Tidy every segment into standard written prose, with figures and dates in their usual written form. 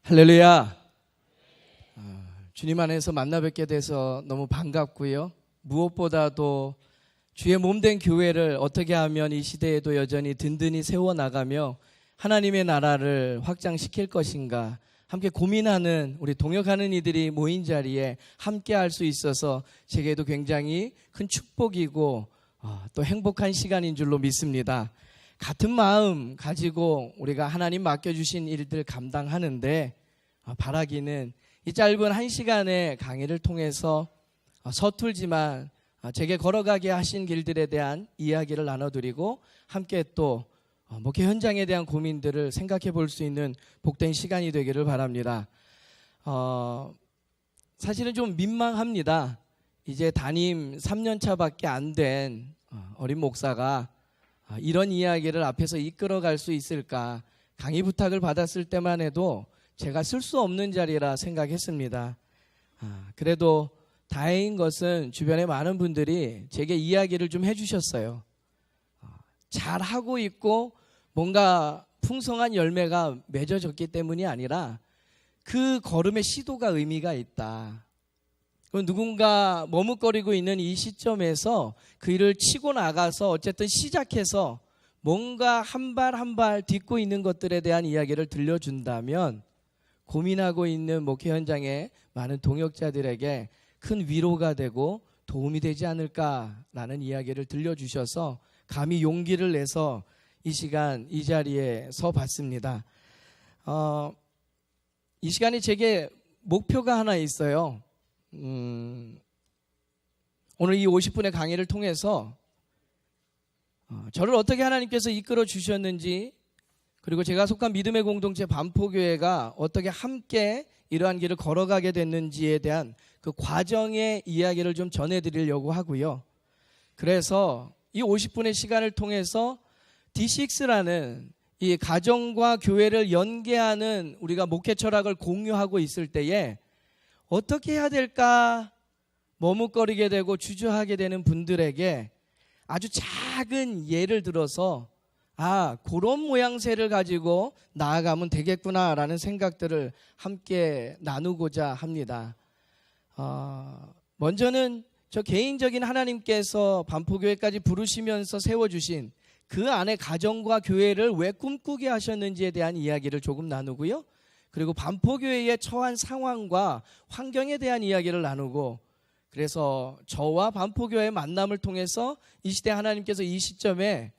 할렐루야. 주님 안에서 만나 뵙게 돼서 너무 반갑고요. 무엇보다도 주의 몸된 교회를 어떻게 하면 이 시대에도 여전히 든든히 세워나가며 하나님의 나라를 확장시킬 것인가 함께 고민하는 우리 동역하는 이들이 모인 자리에 함께 할 수 있어서 제게도 굉장히 큰 축복이고 또 행복한 시간인 줄로 믿습니다. 같은 마음 가지고 우리가 하나님 맡겨주신 일들 감당하는데 바라기는 이 짧은 1시간의 강의를 통해서 서툴지만 제게 걸어가게 하신 길들에 대한 이야기를 나눠드리고 함께 또 목회 현장에 대한 고민들을 생각해 볼 수 있는 복된 시간이 되기를 바랍니다. 사실은 좀 민망합니다. 이제 담임 3년차밖에 안 된 어린 목사가 이런 이야기를 앞에서 이끌어갈 수 있을까 강의 부탁을 받았을 때만 해도 제가 쓸 수 없는 자리라 생각했습니다. 그래도 다행인 것은 주변에 많은 분들이 제게 이야기를 좀 해주셨어요. 잘하고 있고 뭔가 풍성한 열매가 맺어졌기 때문이 아니라 그 걸음의 시도가 의미가 있다. 누군가 머뭇거리고 있는 이 시점에서 그 일을 치고 나가서 어쨌든 시작해서 뭔가 한 발 한 발 딛고 있는 것들에 대한 이야기를 들려준다면 고민하고 있는 목회 현장의 많은 동역자들에게 큰 위로가 되고 도움이 되지 않을까라는 이야기를 들려주셔서 감히 용기를 내서 이 시간 이 자리에 서 봤습니다. 이 시간에 제게 목표가 하나 있어요. 오늘 이 50분의 강의를 통해서 저를 어떻게 하나님께서 이끌어 주셨는지, 그리고 제가 속한 믿음의 공동체 반포교회가 어떻게 함께 이러한 길을 걸어가게 됐는지에 대한 그 과정의 이야기를 좀 전해드리려고 하고요. 그래서 이 50분의 시간을 통해서 D6라는 이 가정과 교회를 연계하는 우리가 목회 철학을 공유하고 있을 때에 어떻게 해야 될까 머뭇거리게 되고 주저하게 되는 분들에게 아주 작은 예를 들어서 그런 모양새를 가지고 나아가면 되겠구나라는 생각들을 함께 나누고자 합니다. 먼저는 저 개인적인 하나님께서 반포교회까지 부르시면서 세워주신 그 안에 가정과 교회를 왜 꿈꾸게 하셨는지에 대한 이야기를 조금 나누고요. 그리고 반포교회에 처한 상황과 환경에 대한 이야기를 나누고, 그래서 저와 반포교회의 만남을 통해서 이 시대 하나님께서 이 시점에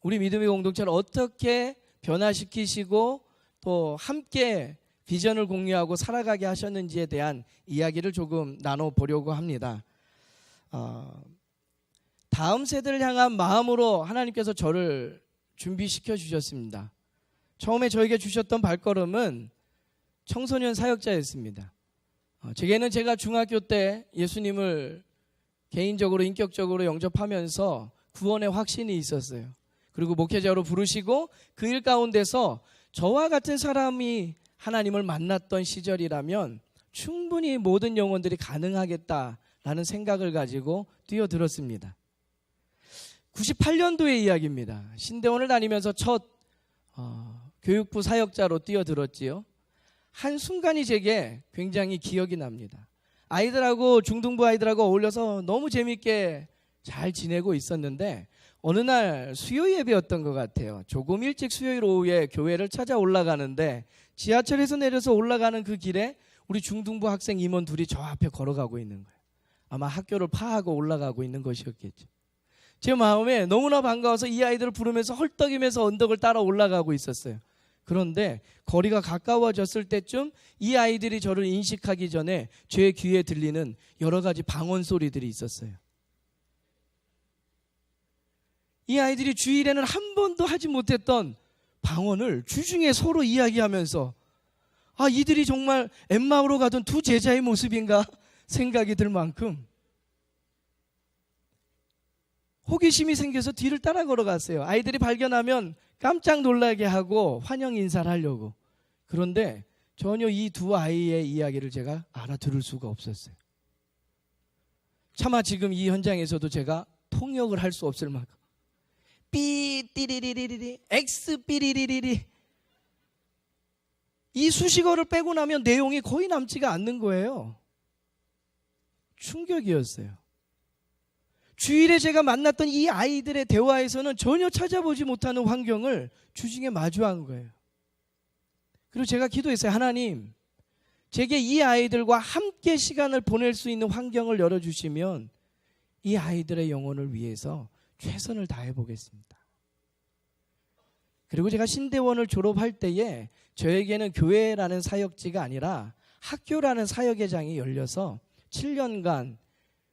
우리 믿음의 공동체를 어떻게 변화시키시고 또 함께 비전을 공유하고 살아가게 하셨는지에 대한 이야기를 조금 나눠보려고 합니다. 다음 세대를 향한 마음으로 하나님께서 저를 준비시켜 주셨습니다. 처음에 저에게 주셨던 발걸음은 청소년 사역자였습니다. 제게는 제가 중학교 때 예수님을 개인적으로 인격적으로 영접하면서 구원의 확신이 있었어요. 그리고 목회자로 부르시고 그 일 가운데서 저와 같은 사람이 하나님을 만났던 시절이라면 충분히 모든 영혼들이 가능하겠다라는 생각을 가지고 뛰어들었습니다. 98년도의 이야기입니다. 신대원을 다니면서 첫 교육부 사역자로 뛰어들었지요. 한순간이 제게 굉장히 기억이 납니다. 아이들하고 중등부 아이들하고 어울려서 너무 재밌게 잘 지내고 있었는데 어느 날 수요 예배였던 것 같아요. 조금 일찍 수요일 오후에 교회를 찾아 올라가는데 지하철에서 내려서 올라가는 그 길에 우리 중등부 학생 임원 둘이 저 앞에 걸어가고 있는 거예요. 아마 학교를 파하고 올라가고 있는 것이었겠죠. 제 마음에 너무나 반가워서 이 아이들을 부르면서 헐떡이면서 언덕을 따라 올라가고 있었어요. 그런데 거리가 가까워졌을 때쯤 이 아이들이 저를 인식하기 전에 제 귀에 들리는 여러 가지 방언 소리들이 있었어요. 이 아이들이 주일에는 한 번도 하지 못했던 방언을 주중에 서로 이야기하면서 이들이 정말 엠마오로 가던 두 제자의 모습인가 생각이 들 만큼 호기심이 생겨서 뒤를 따라 걸어갔어요. 아이들이 발견하면 깜짝 놀라게 하고 환영 인사를 하려고. 그런데 전혀 이 두 아이의 이야기를 제가 알아들을 수가 없었어요. 차마 지금 이 현장에서도 제가 통역을 할 수 없을 만큼 삐 띠리리리리 엑스 삐리리리리 이 수식어를 빼고 나면 내용이 거의 남지가 않는 거예요. 충격이었어요. 주일에 제가 만났던 이 아이들의 대화에서는 전혀 찾아보지 못하는 환경을 주중에 마주한 거예요. 그리고 제가 기도했어요. 하나님, 제게 이 아이들과 함께 시간을 보낼 수 있는 환경을 열어주시면 이 아이들의 영혼을 위해서 최선을 다해 보겠습니다. 그리고 제가 신대원을 졸업할 때에 저에게는 교회라는 사역지가 아니라 학교라는 사역회장이 열려서 7년간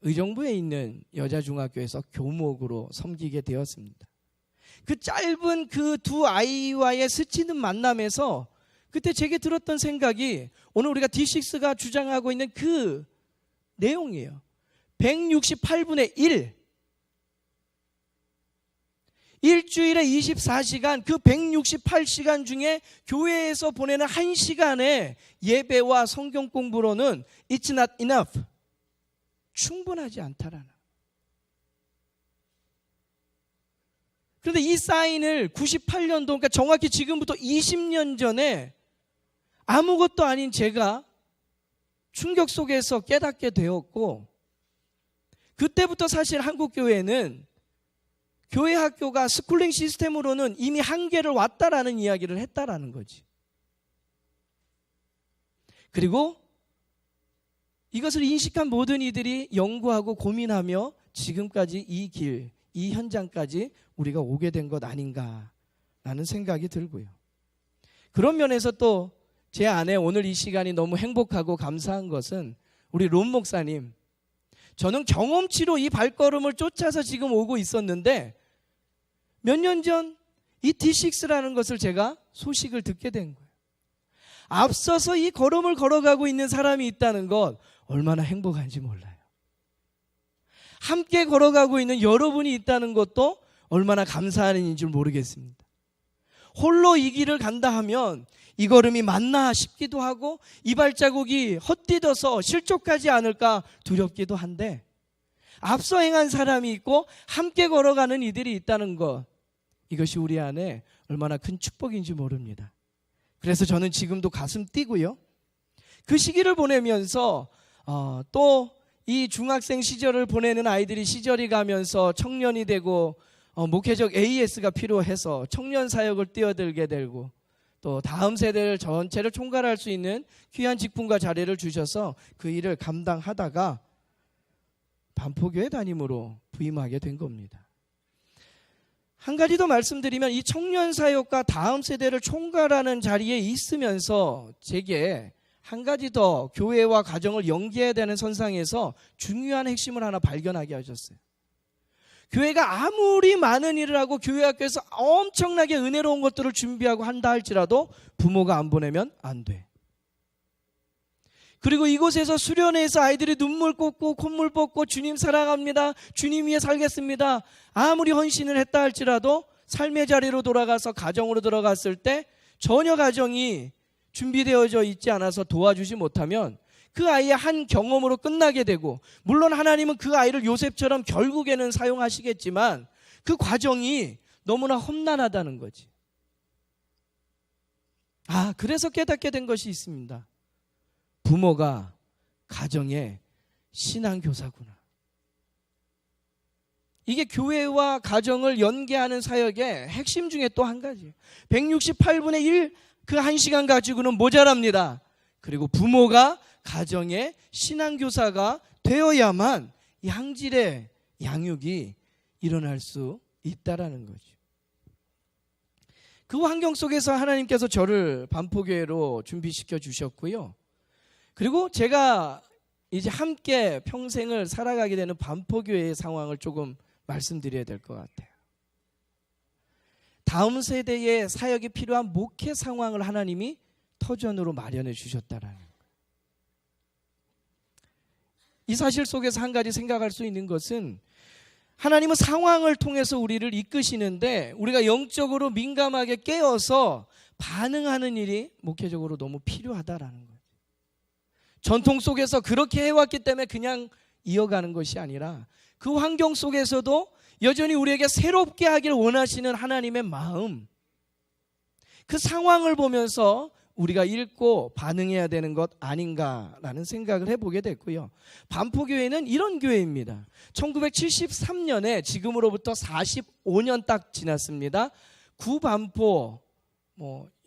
의정부에 있는 여자중학교에서 교목으로 섬기게 되었습니다. 그 짧은 그 두 아이와의 스치는 만남에서 그때 제게 들었던 생각이 오늘 우리가 D6가 주장하고 있는 그 내용이에요. 168분의 1. 일주일에 24시간, 그 168시간 중에 교회에서 보내는 1시간의 예배와 성경 공부로는 It's not enough. 충분하지 않다라는. 그런데 이 사인을 98년도, 그러니까 정확히 지금부터 20년 전에 아무것도 아닌 제가 충격 속에서 깨닫게 되었고, 그때부터 사실 한국교회는 교회 학교가 스쿨링 시스템으로는 이미 한계를 왔다라는 이야기를 했다라는 거지. 그리고 이것을 인식한 모든 이들이 연구하고 고민하며 지금까지 이 길, 이 현장까지 우리가 오게 된 것 아닌가라는 생각이 들고요. 그런 면에서 또 제 안에 오늘 이 시간이 너무 행복하고 감사한 것은 우리 론 목사님, 저는 경험치로 이 발걸음을 쫓아서 지금 오고 있었는데 몇 년 전 이 D6라는 것을 제가 소식을 듣게 된 거예요. 앞서서 이 걸음을 걸어가고 있는 사람이 있다는 것 얼마나 행복한지 몰라요. 함께 걸어가고 있는 여러분이 있다는 것도 얼마나 감사한 일인 줄 모르겠습니다. 홀로 이 길을 간다 하면 이 걸음이 맞나 싶기도 하고 이 발자국이 헛디뎌서 실족하지 않을까 두렵기도 한데 앞서 행한 사람이 있고 함께 걸어가는 이들이 있다는 것, 이것이 우리 안에 얼마나 큰 축복인지 모릅니다. 그래서 저는 지금도 가슴 뛰고요. 그 시기를 보내면서 또 이 중학생 시절을 보내는 아이들이 시절이 가면서 청년이 되고 목회적 AS가 필요해서 청년 사역을 뛰어들게 되고 또 다음 세대를 전체를 총괄할 수 있는 귀한 직분과 자리를 주셔서 그 일을 감당하다가 반포교회 담임으로 부임하게 된 겁니다. 한 가지 더 말씀드리면 이 청년 사역과 다음 세대를 총괄하는 자리에 있으면서 제게 한 가지 더 교회와 가정을 연계해야 되는 선상에서 중요한 핵심을 하나 발견하게 하셨어요. 교회가 아무리 많은 일을 하고 교회 학교에서 엄청나게 은혜로운 것들을 준비하고 한다 할지라도 부모가 안 보내면 안 돼. 그리고 이곳에서 수련회에서 아이들이 눈물 꽂고 콧물 뽑고 주님 사랑합니다, 주님 위해 살겠습니다, 아무리 헌신을 했다 할지라도 삶의 자리로 돌아가서 가정으로 들어갔을 때 전혀 가정이 준비되어져 있지 않아서 도와주지 못하면 그 아이의 한 경험으로 끝나게 되고, 물론 하나님은 그 아이를 요셉처럼 결국에는 사용하시겠지만 그 과정이 너무나 험난하다는 거지. 그래서 깨닫게 된 것이 있습니다. 부모가 가정의 신앙교사구나. 이게 교회와 가정을 연계하는 사역의 핵심 중에 또 한 가지. 168분의 1 그 1시간 가지고는 모자랍니다. 그리고 부모가 가정의 신앙교사가 되어야만 이 항질의 양육이 일어날 수 있다라는 거죠. 그 환경 속에서 하나님께서 저를 반포교회로 준비시켜 주셨고요. 그리고 제가 이제 함께 평생을 살아가게 되는 반포교회의 상황을 조금 말씀드려야 될 것 같아요. 다음 세대의 사역이 필요한 목회 상황을 하나님이 터전으로 마련해 주셨다라는 거예요. 이 사실 속에서 한 가지 생각할 수 있는 것은 하나님은 상황을 통해서 우리를 이끄시는데 우리가 영적으로 민감하게 깨어서 반응하는 일이 목회적으로 너무 필요하다라는 거예요. 전통 속에서 그렇게 해왔기 때문에 그냥 이어가는 것이 아니라 그 환경 속에서도 여전히 우리에게 새롭게 하길 원하시는 하나님의 마음, 그 상황을 보면서 우리가 읽고 반응해야 되는 것 아닌가라는 생각을 해보게 됐고요. 반포교회는 이런 교회입니다. 1973년에 지금으로부터 45년 딱 지났습니다. 구반포,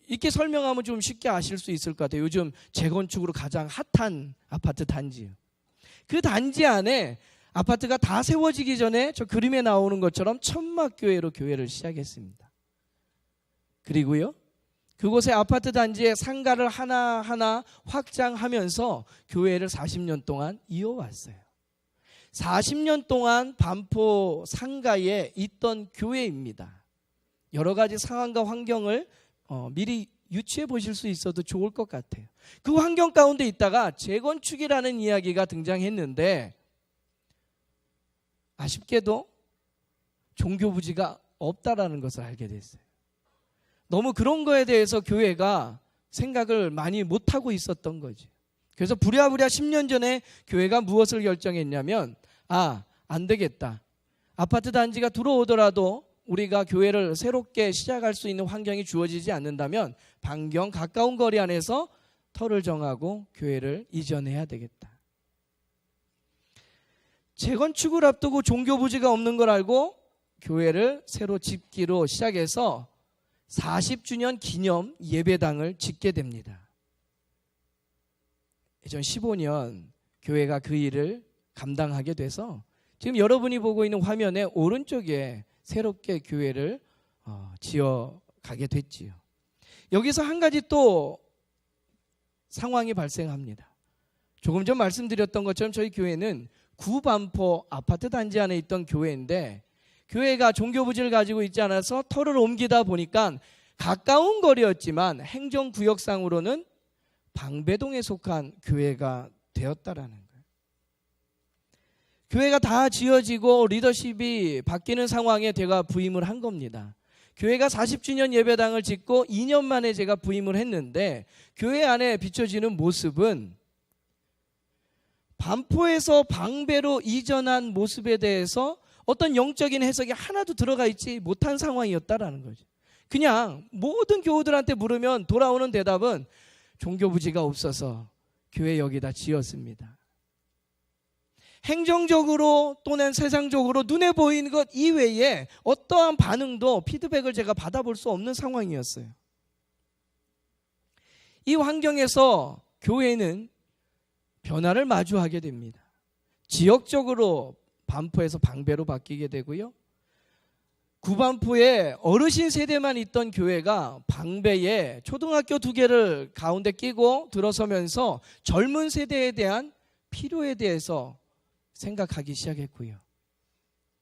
이렇게 설명하면 좀 쉽게 아실 수 있을 것 같아요. 요즘 재건축으로 가장 핫한 아파트 단지예요. 그 단지 안에 아파트가 다 세워지기 전에 저 그림에 나오는 것처럼 천막교회로 교회를 시작했습니다. 그리고요, 그곳에 아파트 단지에 상가를 하나하나 확장하면서 교회를 40년 동안 이어왔어요. 40년 동안 반포 상가에 있던 교회입니다. 여러 가지 상황과 환경을 미리 유추해 보실 수 있어도 좋을 것 같아요. 그 환경 가운데 있다가 재건축이라는 이야기가 등장했는데 아쉽게도 종교 부지가 없다라는 것을 알게 됐어요. 너무 그런 거에 대해서 교회가 생각을 많이 못하고 있었던 거죠. 그래서 부랴부랴 10년 전에 교회가 무엇을 결정했냐면, 안 되겠다. 아파트 단지가 들어오더라도 우리가 교회를 새롭게 시작할 수 있는 환경이 주어지지 않는다면 반경 가까운 거리 안에서 터를 정하고 교회를 이전해야 되겠다. 재건축을 앞두고 종교 부지가 없는 걸 알고 교회를 새로 짓기로 시작해서 40주년 기념 예배당을 짓게 됩니다. 2015년 교회가 그 일을 감당하게 돼서 지금 여러분이 보고 있는 화면의 오른쪽에 새롭게 교회를 지어가게 됐지요. 여기서 한 가지 또 상황이 발생합니다. 조금 전 말씀드렸던 것처럼 저희 교회는 구반포 아파트 단지 안에 있던 교회인데, 교회가 종교부지를 가지고 있지 않아서 터를 옮기다 보니까 가까운 거리였지만 행정구역상으로는 방배동에 속한 교회가 되었다라는 거예요. 교회가 다 지어지고 리더십이 바뀌는 상황에 제가 부임을 한 겁니다. 교회가 40주년 예배당을 짓고 2년 만에 제가 부임을 했는데, 교회 안에 비춰지는 모습은 반포에서 방배로 이전한 모습에 대해서 어떤 영적인 해석이 하나도 들어가 있지 못한 상황이었다라는 거죠. 그냥 모든 교우들한테 물으면 돌아오는 대답은 종교부지가 없어서 교회 여기다 지었습니다. 행정적으로 또는 세상적으로 눈에 보이는 것 이외에 어떠한 반응도 피드백을 제가 받아볼 수 없는 상황이었어요. 이 환경에서 교회는 변화를 마주하게 됩니다. 지역적으로 반포에서 방배로 바뀌게 되고요. 구반포에 어르신 세대만 있던 교회가 방배에 초등학교 2개를 가운데 끼고 들어서면서 젊은 세대에 대한 필요에 대해서 생각하기 시작했고요.